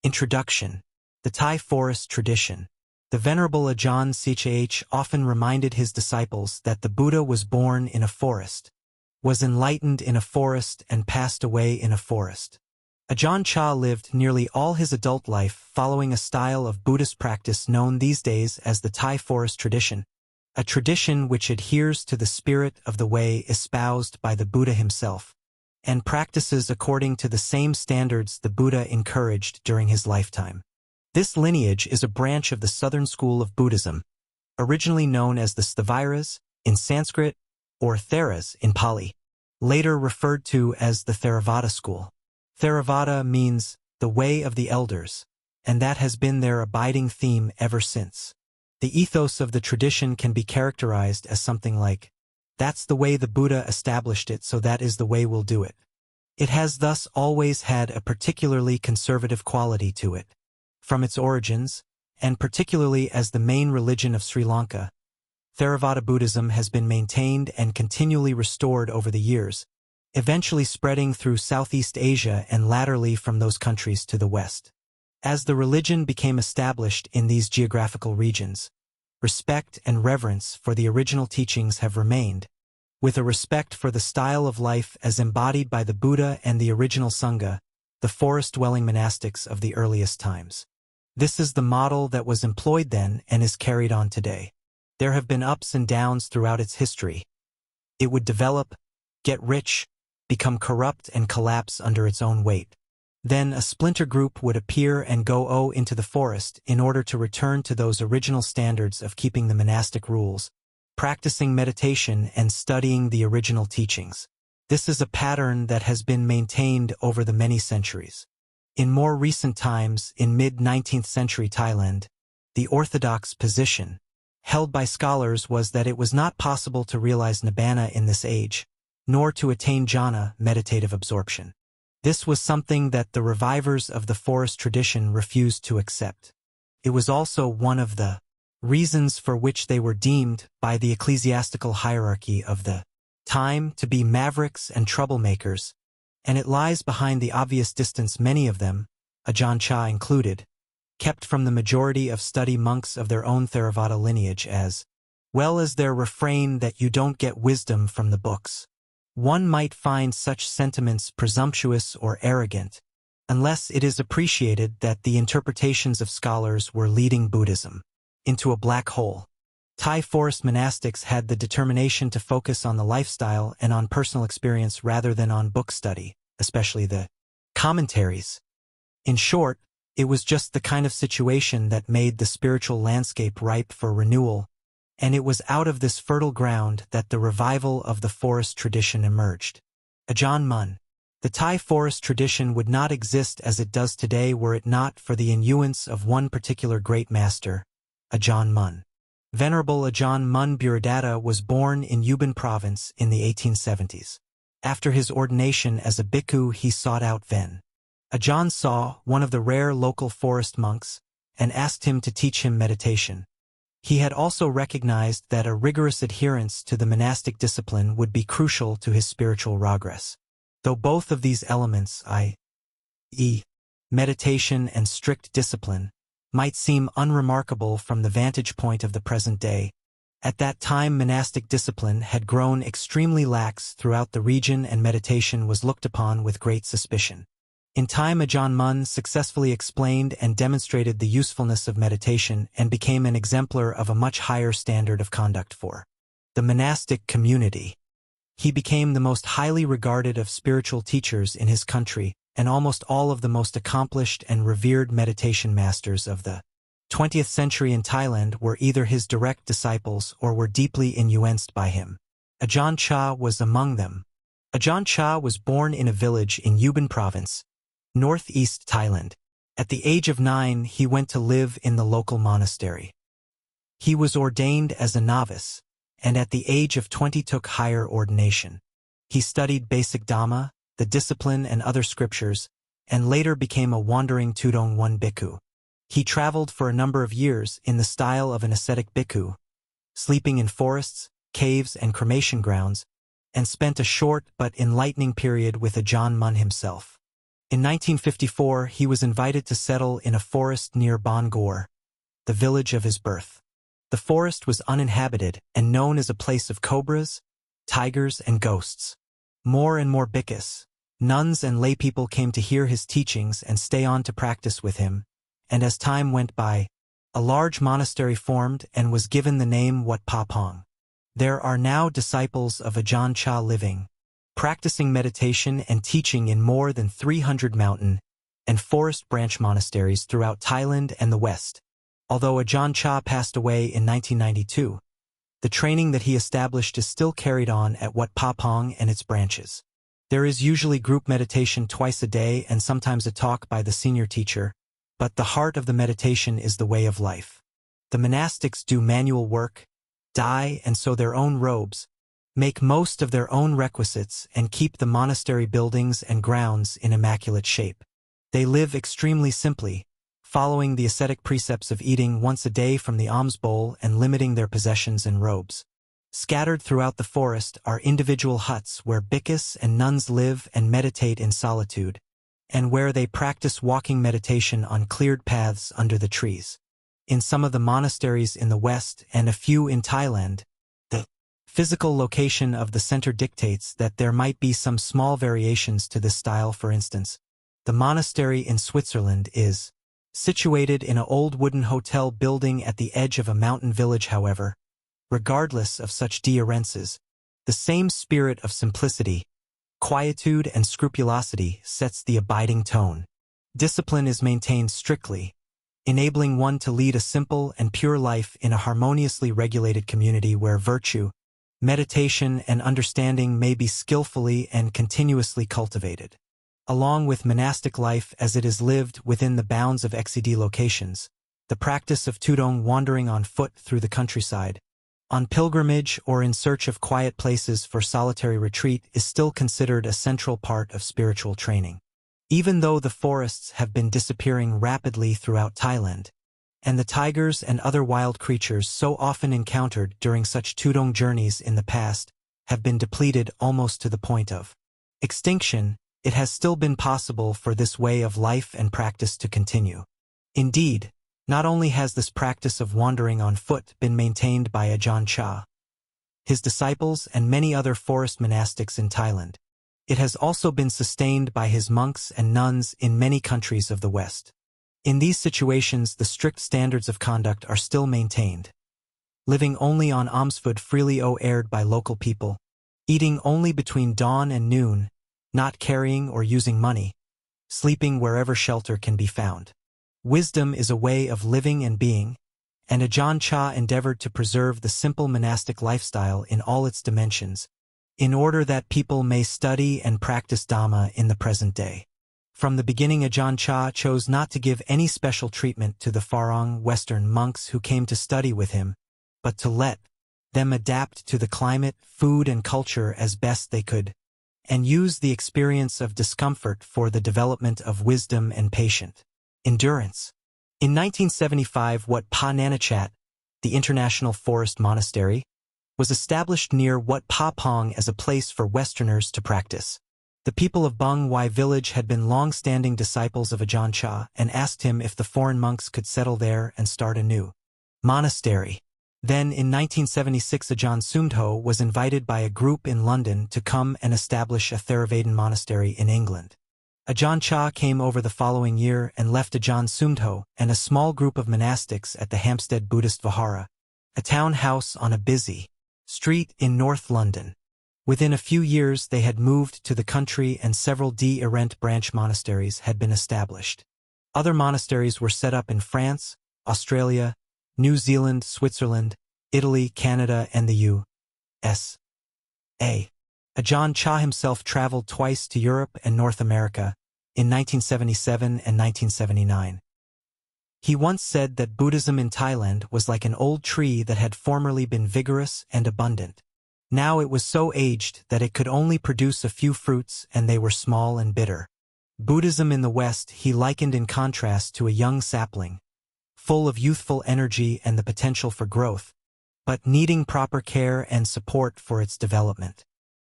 Introduction. The Thai Forest Tradition. The Venerable Ajahn Chah often reminded his disciples that the Buddha was born in a forest, was enlightened in a forest, and passed away in a forest. Ajahn Chah lived nearly all his adult life following a style of Buddhist practice known these days as the Thai Forest Tradition, a tradition which adheres to the spirit of the way espoused by the Buddha himself, and practices according to the same standards the Buddha encouraged during his lifetime. This lineage is a branch of the Southern School of Buddhism, originally known as the Sthavairas in Sanskrit or Theras in Pali, later referred to as the Theravada school. Theravada means the way of the elders, and that has been their abiding theme ever since. The ethos of the tradition can be characterized as something like, "That's the way the Buddha established it, so that is the way we'll do it." It has thus always had a particularly conservative quality to it. From its origins, and particularly as the main religion of Sri Lanka, Theravada Buddhism has been maintained and continually restored over the years, eventually spreading through Southeast Asia and latterly from those countries to the west. As the religion became established in these geographical regions, respect and reverence for the original teachings have remained, with a respect for the style of life as embodied by the Buddha and the original Sangha, the forest-dwelling monastics of the earliest times. This is the model that was employed then and is carried on today. There have been ups and downs throughout its history. It would develop, get rich, become corrupt and collapse under its own weight. Then a splinter group would appear and go into the forest in order to return to those original standards of keeping the monastic rules, practicing meditation and studying the original teachings. This is a pattern that has been maintained over the many centuries. In more recent times, in mid-19th century Thailand, the orthodox position held by scholars was that it was not possible to realize nibbana in this age, nor to attain jhana, meditative absorption. This was something that the revivers of the forest tradition refused to accept. It was also one of the reasons for which they were deemed by the ecclesiastical hierarchy of the time to be mavericks and troublemakers, and it lies behind the obvious distance many of them, Ajahn Chah included, kept from the majority of study monks of their own Theravada lineage as well as their refrain that you don't get wisdom from the books. One might find such sentiments presumptuous or arrogant, unless it is appreciated that the interpretations of scholars were leading Buddhism into a black hole. Thai forest monastics had the determination to focus on the lifestyle and on personal experience rather than on book study, especially the commentaries. In short, it was just the kind of situation that made the spiritual landscape ripe for renewal, and it was out of this fertile ground that the revival of the forest tradition emerged. Ajahn Mun. The Thai forest tradition would not exist as it does today were it not for the influence of one particular great master, Ajahn Mun. Venerable Ajahn Mun Buddhadatta was born in Yubin province in the 1870s. After his ordination as a bhikkhu, he sought out Ven. Ajahn saw one of the rare local forest monks and asked him to teach him meditation. He had also recognized that a rigorous adherence to the monastic discipline would be crucial to his spiritual progress. Though both of these elements, i.e., meditation and strict discipline, might seem unremarkable from the vantage point of the present day, at that time monastic discipline had grown extremely lax throughout the region and meditation was looked upon with great suspicion. In time, Ajahn Mun successfully explained and demonstrated the usefulness of meditation and became an exemplar of a much higher standard of conduct for the monastic community. He became the most highly regarded of spiritual teachers in his country, and almost all of the most accomplished and revered meditation masters of the 20th century in Thailand were either his direct disciples or were deeply influenced by him. Ajahn Chah was among them. Ajahn Chah was born in a village in Yubin province, northeast Thailand. At the age of 9, he went to live in the local monastery. He was ordained as a novice, and at the age of 20 took higher ordination. He studied basic Dhamma, the discipline and other scriptures, and later became a wandering Tudong One bhikkhu. He traveled for a number of years in the style of an ascetic bhikkhu, sleeping in forests, caves and cremation grounds, and spent a short but enlightening period with Ajahn Mun himself. In 1954, he was invited to settle in a forest near Bangor, the village of his birth. The forest was uninhabited and known as a place of cobras, tigers, and ghosts. More and more bhikkhus, nuns and laypeople came to hear his teachings and stay on to practice with him, and as time went by, a large monastery formed and was given the name Wat Pa Pong. There are now disciples of Ajahn Chah living, practicing meditation and teaching in more than 300 mountain and forest branch monasteries throughout Thailand and the West. Although Ajahn Chah passed away in 1992, the training that he established is still carried on at Wat Pa Pong and its branches. There is usually group meditation twice a day and sometimes a talk by the senior teacher, but the heart of the meditation is the way of life. The monastics do manual work, dye and sew their own robes, make most of their own requisites, and keep the monastery buildings and grounds in immaculate shape. They live extremely simply, following the ascetic precepts of eating once a day from the alms bowl and limiting their possessions and robes. Scattered throughout the forest are individual huts where bhikkhus and nuns live and meditate in solitude, and where they practice walking meditation on cleared paths under the trees. In some of the monasteries in the West and a few in Thailand, the physical location of the center dictates that there might be some small variations to this style. For instance, the monastery in Switzerland is situated in an old wooden hotel building at the edge of a mountain village. However, regardless of such differences, the same spirit of simplicity, quietude, and scrupulosity sets the abiding tone. Discipline is maintained strictly, enabling one to lead a simple and pure life in a harmoniously regulated community where virtue, meditation, and understanding may be skillfully and continuously cultivated. Along with monastic life as it is lived within the bounds of XCD locations, the practice of tudong, wandering on foot through the countryside, on pilgrimage or in search of quiet places for solitary retreat, is still considered a central part of spiritual training. Even though the forests have been disappearing rapidly throughout Thailand, and the tigers and other wild creatures so often encountered during such tudong journeys in the past have been depleted almost to the point of extinction, it has still been possible for this way of life and practice to continue. Indeed, not only has this practice of wandering on foot been maintained by Ajahn Chah, his disciples, and many other forest monastics in Thailand, it has also been sustained by his monks and nuns in many countries of the West. In these situations, the strict standards of conduct are still maintained. Living only on almsfood freely aired by local people, eating only between dawn and noon, not carrying or using money, sleeping wherever shelter can be found. Wisdom is a way of living and being, and Ajahn Chah endeavored to preserve the simple monastic lifestyle in all its dimensions, in order that people may study and practice Dhamma in the present day. From the beginning, Ajahn Chah chose not to give any special treatment to the Farang Western monks who came to study with him, but to let them adapt to the climate, food, and culture as best they could, and use the experience of discomfort for the development of wisdom and patient endurance. In 1975, Wat Pa Nanachat, the International Forest Monastery, was established near Wat Pa Pong as a place for Westerners to practice. The people of Bung Wai village had been long-standing disciples of Ajahn Chah and asked him if the foreign monks could settle there and start a new monastery. Then, in 1976, Ajahn Sumtho was invited by a group in London to come and establish a Theravadin monastery in England. Ajahn Chah came over the following year and left Ajahn Sumtho and a small group of monastics at the Hampstead Buddhist Vihara, a town house on a busy street in North London. Within a few years they had moved to the country and several D-erent branch monasteries had been established. Other monasteries were set up in France, Australia, New Zealand, Switzerland, Italy, Canada, and the U.S.A. Ajahn Chah himself traveled twice to Europe and North America, in 1977 and 1979. He once said that Buddhism in Thailand was like an old tree that had formerly been vigorous and abundant. Now it was so aged that it could only produce a few fruits, and they were small and bitter. Buddhism in the West he likened in contrast to a young sapling, full of youthful energy and the potential for growth, but needing proper care and support for its development.